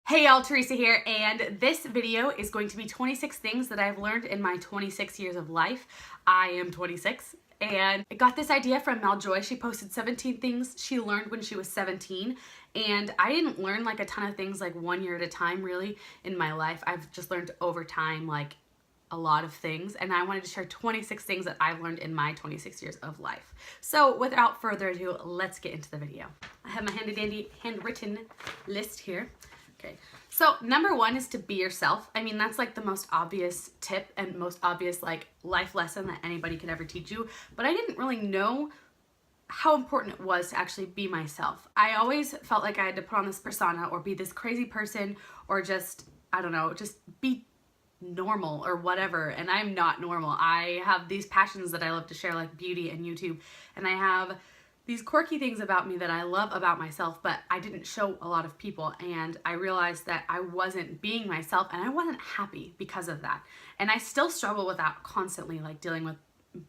Hey y'all, Teresa here, and this video is going to be 26 things that I've learned in my 26 years of life. I am 26, and I got this idea from Mel Joy. She posted 17 things she learned when she was 17, and I didn't learn like a ton of things like 1 year at a time really in my life. I've just learned over time like a lot of things, and I wanted to share 26 things that I've learned in my 26 years of life. So without further ado, let's get into the video. I have my handy dandy handwritten list here. Okay, so number one is to be yourself. I mean, that's like the most obvious tip and most obvious like life lesson that anybody could ever teach you, but I didn't really know how important it was to actually be myself. I always felt like I had to put on this persona or be this crazy person or just, I don't know, just be normal or whatever, and I'm not normal. I have these passions that I love to share, like beauty and YouTube, and I have these quirky things about me that I love about myself, but I didn't show a lot of people, and I realized that I wasn't being myself and I wasn't happy because of that. And I still struggle with that constantly, like dealing with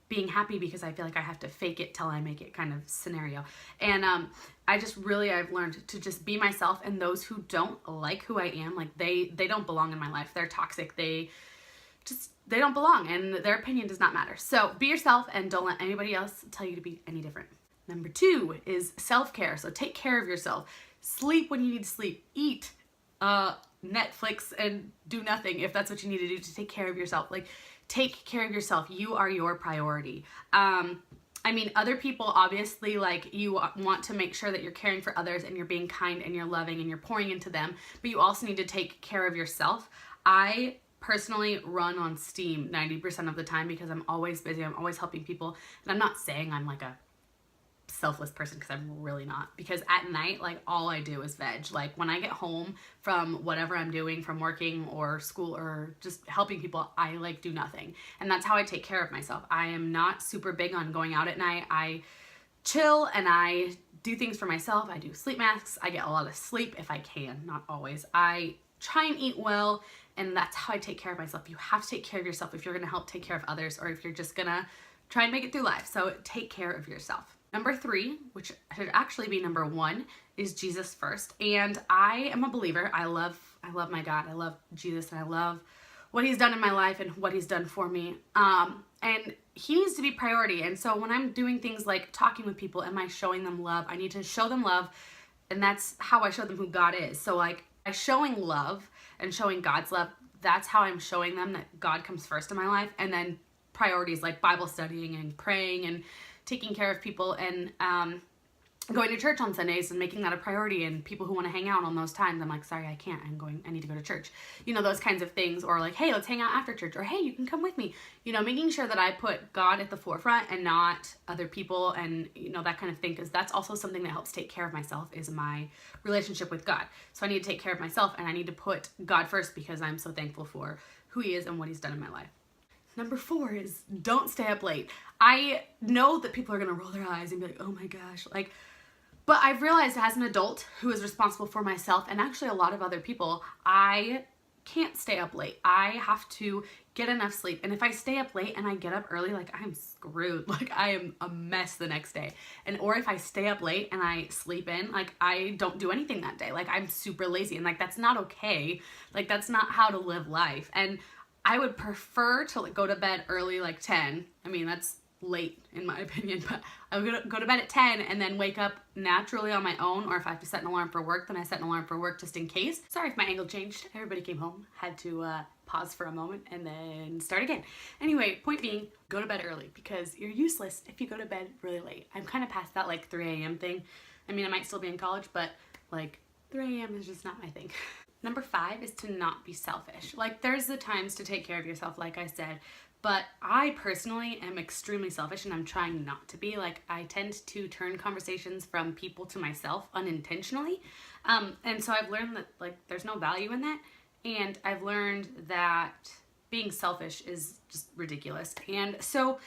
being happy because I feel like I have to fake it till I make it kind of scenario. And I've learned to just be myself, and those who don't like who I am, like they don't belong in my life. They're toxic. They don't belong, and their opinion does not matter. So be yourself and don't let anybody else tell you to be any different. Number two is self-care. So take care of yourself. Sleep when you need to sleep. Eat, Netflix, and do nothing if that's what you need to do to take care of yourself. Like, take care of yourself. You are your priority. I mean, other people, obviously, like, you want to make sure that you're caring for others and you're being kind and you're loving and you're pouring into them, but you also need to take care of yourself. I personally run on steam 90% of the time because I'm always busy. I'm always helping people, and I'm not saying I'm like a selfless person, because I'm really not, because at night, like, all I do is veg. Like, when I get home from whatever I'm doing, from working or school or just helping people, I like do nothing, and that's how I take care of myself. I am not super big on going out at night. I chill and I do things for myself. I do sleep masks. I get a lot of sleep if I can, not always. I try and eat well, and that's how I take care of myself. You have to take care of yourself if you're going to help take care of others, or if you're just gonna try and make it through life. So take care of yourself. Number three, which should actually be number one, is Jesus first. And I am a believer. I love my God. I love Jesus, and I love what he's done in my life and what he's done for me. And he needs to be priority. And so when I'm doing things like talking with people, am I showing them love? I need to show them love, and that's how I show them who God is. So like, by showing love and showing God's love, that's how I'm showing them that God comes first in my life. And then priorities like Bible studying and praying and taking care of people, and going to church on Sundays and making that a priority, and people who want to hang out on those times, I'm like, sorry, I can't, I need to go to church. You know, those kinds of things. Or like, hey, let's hang out after church, or hey, you can come with me. You know, making sure that I put God at the forefront and not other people, and you know, that kind of thing, because that's also something that helps take care of myself, is my relationship with God. So I need to take care of myself, and I need to put God first, because I'm so thankful for who he is and what he's done in my life. Number four is don't stay up late. I know that people are going to roll their eyes and be like, oh my gosh, like, but I've realized as an adult who is responsible for myself and actually a lot of other people, I can't stay up late. I have to get enough sleep. And if I stay up late and I get up early, like, I'm screwed. Like, I am a mess the next day. Or if I stay up late and I sleep in, like, I don't do anything that day. Like, I'm super lazy, and like, that's not okay. Like, that's not how to live life. And I would prefer to like go to bed early, like 10. I mean, that's late in my opinion, but I would go to bed at 10 and then wake up naturally on my own, or if I have to set an alarm for work, then I set an alarm for work just in case. Sorry if my angle changed. Everybody came home, had to pause for a moment and then start again. Anyway, point being, go to bed early, because you're useless if you go to bed really late. I'm kind of past that like 3 a.m. thing. I mean, I might still be in college, but like 3 a.m. is just not my thing. Number five is to not be selfish. Like, there's the times to take care of yourself, like I said, but I personally am extremely selfish, and I'm trying not to be. Like, I tend to turn conversations from people to myself unintentionally. And so I've learned that like there's no value in that. And I've learned that being selfish is just ridiculous. And so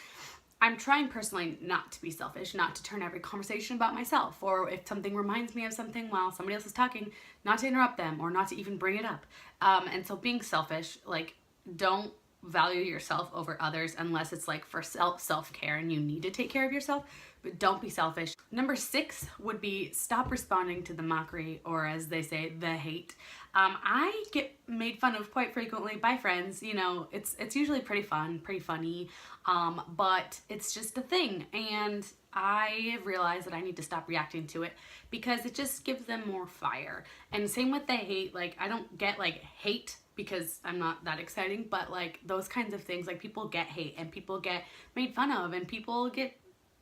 I'm trying personally not to be selfish, not to turn every conversation about myself, or if something reminds me of something while somebody else is talking, not to interrupt them or not to even bring it up. And so being selfish, like, don't value yourself over others unless it's like for self-care and you need to take care of yourself, but don't be selfish. Number 6 would be stop responding to the mockery, or as they say, the hate. I get made fun of quite frequently by friends. You know, it's usually pretty fun, pretty funny, but it's just a thing, and I have realized that I need to stop reacting to it because it just gives them more fire. And same with the hate. Like, I don't get like hate because I'm not that exciting, but like those kinds of things, like people get hate and people get made fun of and people get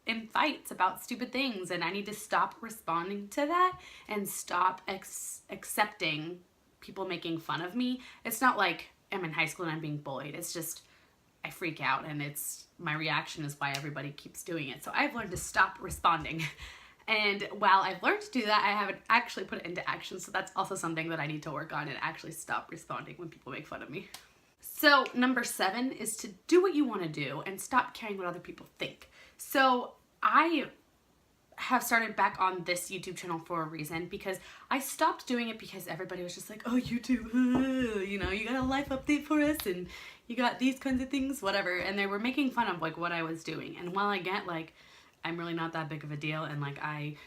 in fights about stupid things, and I need to stop responding to that and stop accepting people making fun of me. It's not like I'm in high school and I'm being bullied. It's just I freak out, and it's my reaction is why everybody keeps doing it. So I've learned to stop responding. And while I've learned to do that, I haven't actually put it into action. So that's also something that I need to work on and actually stop responding when people make fun of me. So number 7 is to do what you want to do and stop caring what other people think. So I have started back on this YouTube channel for a reason, because I stopped doing it because everybody was just like, oh, YouTube, you know, you got a life update for us and you got these kinds of things, whatever. And they were making fun of like what I was doing. And while I get like, I'm really not that big of a deal and like I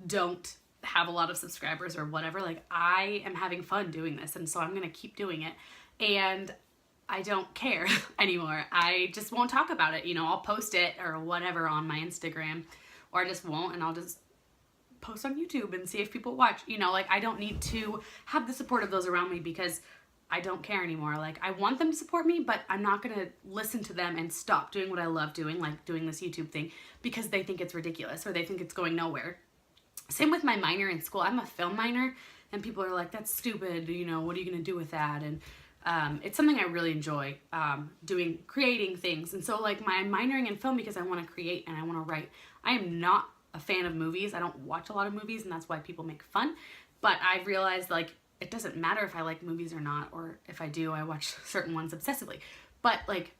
don't have a lot of subscribers or whatever, like I am having fun doing this, and so I'm gonna keep doing it. And I don't care anymore. I just won't talk about it. You know, I'll post it or whatever on my Instagram, or I just won't, and I'll just post on YouTube and see if people watch. You know, like I don't need to have the support of those around me because I don't care anymore. Like I want them to support me, but I'm not gonna listen to them and stop doing what I love doing, like doing this YouTube thing, because they think it's ridiculous or they think it's going nowhere. Same with my minor in school. I'm a film minor, and people are like, that's stupid, you know, what are you gonna do with that? And it's something I really enjoy doing, creating things. And so like I'm minoring in film because I want to create and I want to write. I am not a fan of movies. I don't watch a lot of movies, and that's why people make fun. But I've realized like it doesn't matter if I like movies or not, or if I do, I watch certain ones obsessively. But like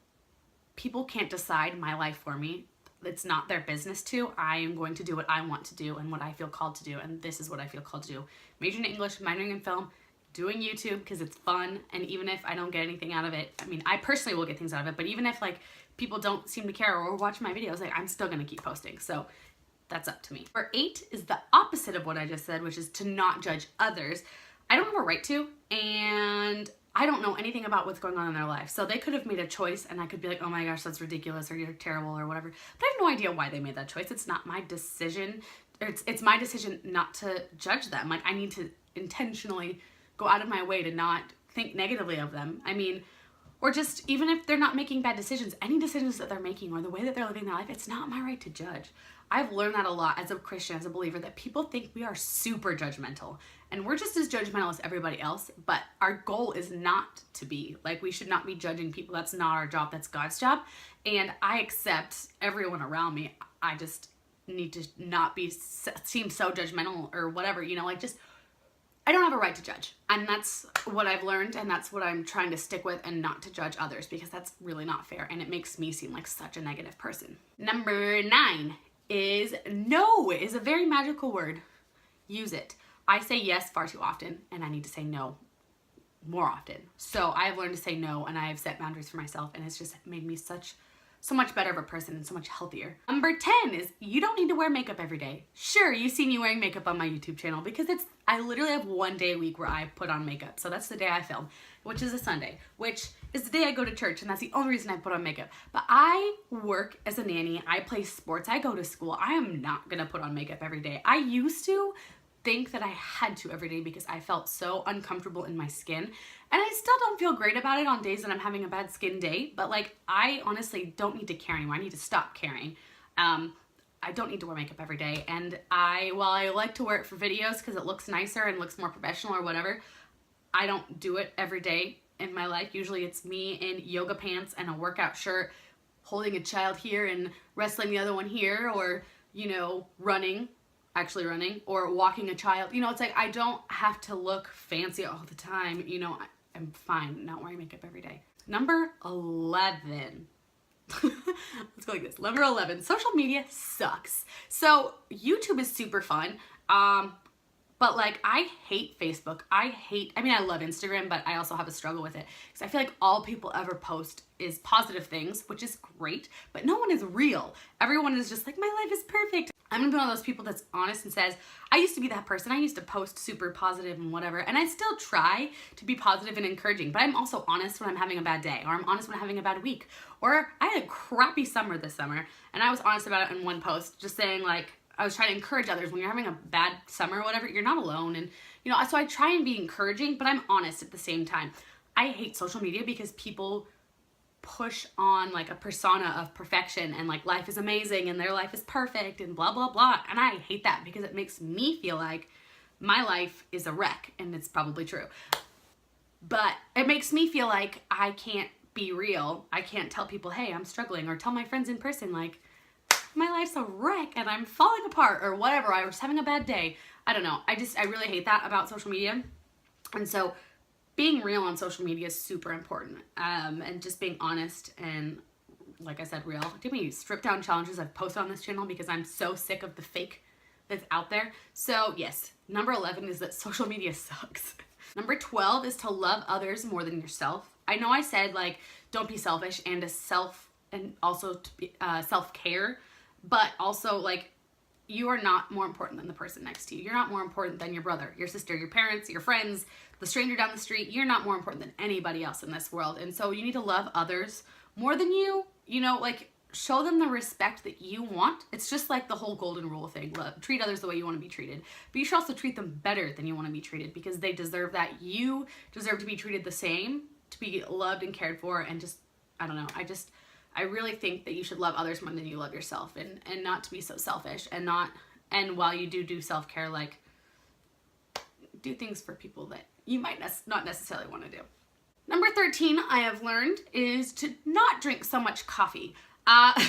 people can't decide my life for me. It's not their business to. I am going to do what I want to do and what I feel called to do, and this is what I feel called to do. Majoring in English, minoring in film, doing YouTube because it's fun, and even if I don't get anything out of it, I mean, I personally will get things out of it, but even if like people don't seem to care or watch my videos, like I'm still gonna keep posting. So that's up to me. Number 8 is the opposite of what I just said, which is to not judge others. I don't have a right to, and I don't know anything about what's going on in their life. So they could have made a choice and I could be like, oh my gosh, that's ridiculous, or you're terrible, or whatever. But I have no idea why they made that choice. It's not my decision. It's my decision not to judge them. Like I need to intentionally go out of my way to not think negatively of them. I mean, or just even if they're not making bad decisions, any decisions that they're making or the way that they're living their life, it's not my right to judge. I've learned that a lot as a Christian, as a believer, that people think we are super judgmental, and we're just as judgmental as everybody else, but our goal is not to be. Like, we should not be judging people. That's not our job. That's God's job. And I accept everyone around me. I just need to not seem so judgmental or whatever, you know, like just, I don't have a right to judge. And that's what I've learned, and that's what I'm trying to stick with, and not to judge others, because that's really not fair, and it makes me seem like such a negative person. Number 9 is no is a very magical word. Use it. I say yes far too often, and I need to say no more often. So I've learned to say no, and I have set boundaries for myself, and it's just made me so much better of a person and so much healthier. Number 10 is you don't need to wear makeup every day. Sure, you see me wearing makeup on my YouTube channel because I literally have one day a week where I put on makeup. So that's the day I film, which is a Sunday, which is the day I go to church, and that's the only reason I put on makeup. But I work as a nanny, I play sports, I go to school. I am not gonna put on makeup every day. I used to think that I had to every day because I felt so uncomfortable in my skin, and I still don't feel great about it on days that I'm having a bad skin day, but like I honestly don't need to care anymore. I need to stop caring. I don't need to wear makeup every day, and while I like to wear it for videos because it looks nicer and looks more professional or whatever, I don't do it every day in my life. Usually it's me in yoga pants and a workout shirt holding a child here and wrestling the other one here, or you know, actually running, or walking a child. You know, it's like I don't have to look fancy all the time. You know, I'm fine not wearing makeup every day. Number 11. Let's go like this. Number 11. Social media sucks. So YouTube is super fun. But like, I hate Facebook. I mean, I love Instagram, but I also have a struggle with it because I feel like all people ever post is positive things, which is great, but no one is real. Everyone is just like, my life is perfect. I'm gonna be one of those people that's honest and says, I used to be that person. I used to post super positive and whatever, and I still try to be positive and encouraging, but I'm also honest when I'm having a bad day, or I'm honest when I'm having a bad week. Or I had a crappy summer this summer, and I was honest about it in one post, just saying like, I was trying to encourage others when you're having a bad summer or whatever, you're not alone. And, you know, so I try and be encouraging, but I'm honest at the same time. I hate social media because people push on like a persona of perfection and like life is amazing and their life is perfect and blah, blah, blah. And I hate that because it makes me feel like my life is a wreck, and it's probably true. But it makes me feel like I can't be real. I can't tell people, hey, I'm struggling, or tell my friends in person, like, my life's a wreck and I'm falling apart or whatever. I was having a bad day. I don't know. I really hate that about social media. And so being real on social media is super important. And just being honest and, like I said, real. Do many strip down challenges I've posted on this channel because I'm so sick of the fake that's out there. So yes, number 11 is that social media sucks. Number 12 is to love others more than yourself. I know I said like, don't be selfish, and also to be, self-care. But also, like, you are not more important than the person next to you. You're not more important than your brother, your sister, your parents, your friends, the stranger down the street. You're not more important than anybody else in this world. And so you need to love others more than you know, like, show them the respect that you want. It's just like the whole golden rule thing. Treat others the way you want to be treated. But you should also treat them better than you want to be treated, because they deserve that. You deserve to be treated the same, to be loved and cared for, and just, I don't know, I really think that you should love others more than you love yourself, and not to be so selfish, and while you do self-care, like, do things for people that you might not necessarily want to do. Number 13 I have learned is to not drink so much coffee. I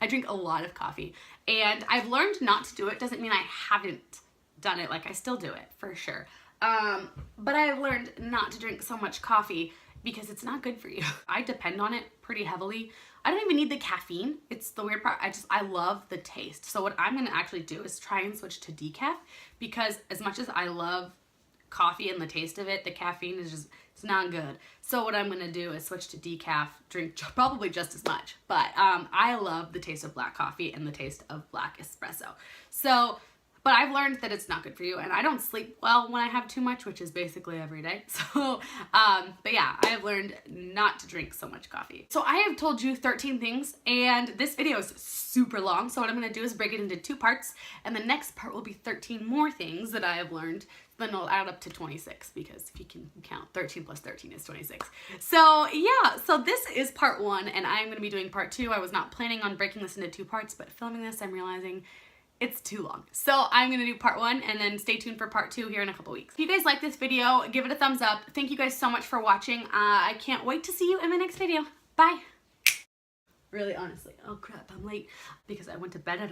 drink a lot of coffee, and I've learned not to do it. Doesn't mean I haven't done it. Like, I still do it for sure. But I've learned not to drink so much coffee because it's not good for you. I depend on it pretty heavily. I don't even need the caffeine. It's the weird part. I love the taste. So what I'm gonna actually do is try and switch to decaf, because as much as I love coffee and the taste of it, the caffeine is just, it's not good. So what I'm gonna do is switch to decaf, drink probably just as much, but I love the taste of black coffee and the taste of black espresso. So, but I've learned that it's not good for you, and I don't sleep well when I have too much, which is basically every day. So, but yeah, I have learned not to drink so much coffee. So I have told you 13 things, and this video is super long. So what I'm gonna do is break it into 2 parts, and the next part will be 13 more things that I have learned. Then it'll add up to 26, because if you can count, 13 plus 13 is 26. So yeah, so this is part 1, and I'm gonna be doing part 2. I was not planning on breaking this into 2 parts, but filming this, I'm realizing it's too long. So I'm gonna do part 1, and then stay tuned for part 2 here in a couple weeks. If you guys like this video, give it a thumbs up. Thank you guys so much for watching. I can't wait to see you in my next video. Bye. Really, honestly. Oh crap, I'm late because I went to bed at